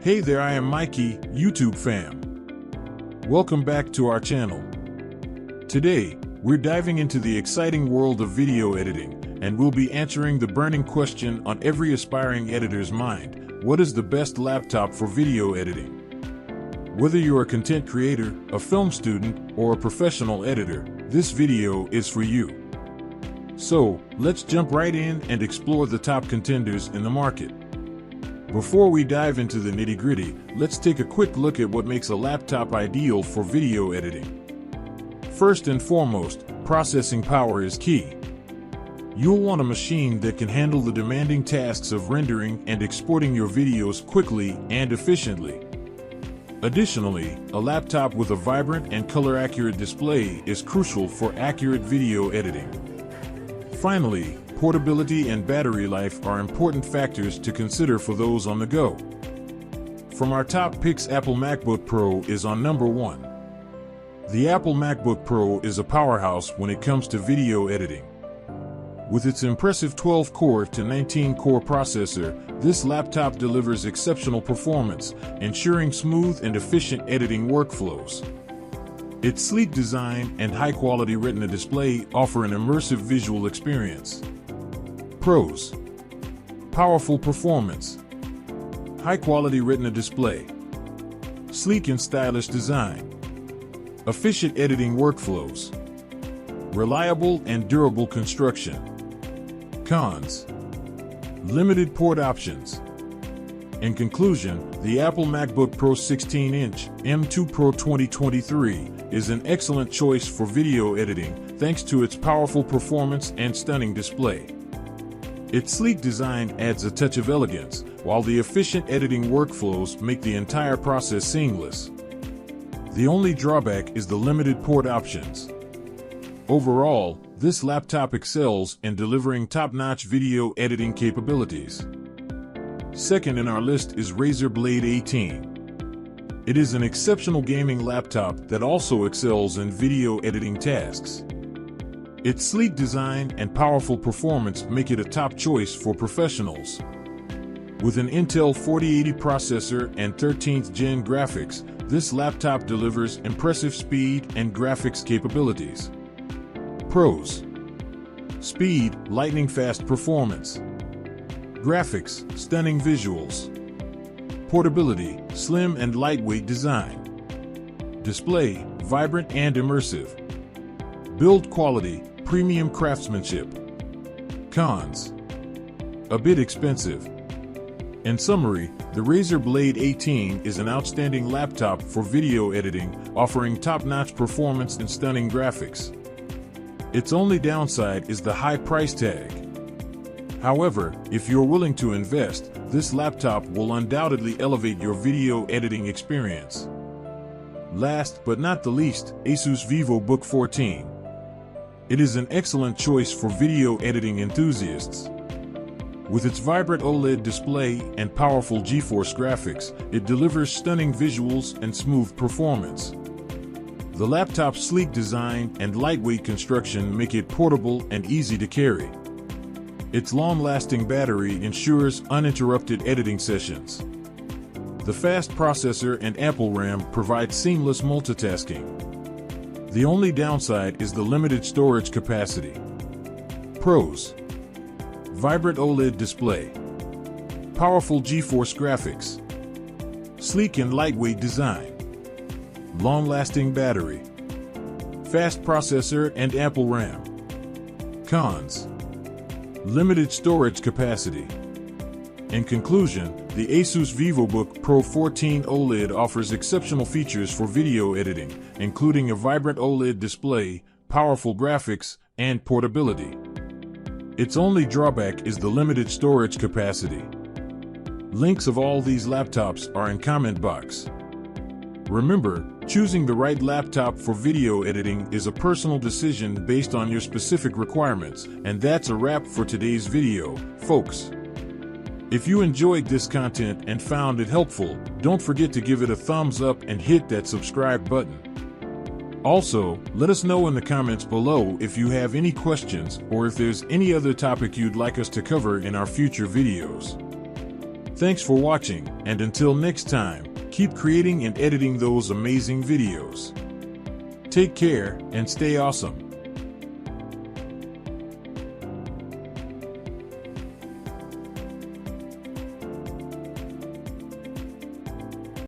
Hey there, I am Mikey, YouTube fam. Welcome back to our channel. Today, we're diving into the exciting world of video editing, and we'll be answering the burning question on every aspiring editor's mind: what is the best laptop for video editing? Whether you're a content creator, a film student, or a professional editor, this video is for you. So, let's jump right in and explore the top contenders in the market. Before we dive into the nitty-gritty, let's take a quick look at what makes a laptop ideal for video editing. First and foremost, processing power is key. You'll want a machine that can handle the demanding tasks of rendering and exporting your videos quickly and efficiently. Additionally, a laptop with a vibrant and color-accurate display is crucial for accurate video editing. Finally, portability and battery life are important factors to consider for those on the go. From our top picks, Apple MacBook Pro is on number 1. The Apple MacBook Pro is a powerhouse when it comes to video editing. With its impressive 12-core to 19-core processor, this laptop delivers exceptional performance, ensuring smooth and efficient editing workflows. Its sleek design and high-quality Retina display offer an immersive visual experience. Pros: powerful performance, high-quality Retina display, sleek and stylish design, efficient editing workflows, reliable and durable construction. Cons: limited port options. In conclusion, the Apple MacBook Pro 16-inch M2 Pro 2023 is an excellent choice for video editing thanks to its powerful performance and stunning display. Its sleek design adds a touch of elegance, while the efficient editing workflows make the entire process seamless. The only drawback is the limited port options. Overall, this laptop excels in delivering top-notch video editing capabilities. Second in our list is Razer Blade 18. It is an exceptional gaming laptop that also excels in video editing tasks. Its sleek design and powerful performance make it a top choice for professionals. With an Intel 4080 processor and 13th gen graphics, this laptop delivers impressive speed and graphics capabilities. Pros: speed, lightning-fast performance. Graphics, stunning visuals. Portability, slim and lightweight design. Display, vibrant and immersive. Build quality, premium craftsmanship. Cons: a bit expensive. In summary, the Razer Blade 18 is an outstanding laptop for video editing, offering top-notch performance and stunning graphics. Its only downside is the high price tag. However, if you're willing to invest, this laptop will undoubtedly elevate your video editing experience. Last but not the least, Asus Vivobook 14. It is an excellent choice for video editing enthusiasts. With its vibrant OLED display and powerful GeForce graphics, it delivers stunning visuals and smooth performance. The laptop's sleek design and lightweight construction make it portable and easy to carry. Its long-lasting battery ensures uninterrupted editing sessions. The fast processor and ample RAM provide seamless multitasking. The only downside is the limited storage capacity. Pros: vibrant OLED display, powerful GeForce graphics, sleek and lightweight design, long-lasting battery, fast processor and ample RAM. Cons: limited storage capacity. In conclusion, the Asus Vivobook Pro 14 OLED offers exceptional features for video editing, including a vibrant OLED display, powerful graphics, and portability. Its only drawback is the limited storage capacity. Links of all these laptops are in comment box. Remember, choosing the right laptop for video editing is a personal decision based on your specific requirements, and that's a wrap for today's video, folks. If you enjoyed this content and found it helpful, don't forget to give it a thumbs up and hit that subscribe button. Also, let us know in the comments below if you have any questions or if there's any other topic you'd like us to cover in our future videos. Thanks for watching, and until next time, keep creating and editing those amazing videos. Take care and stay awesome.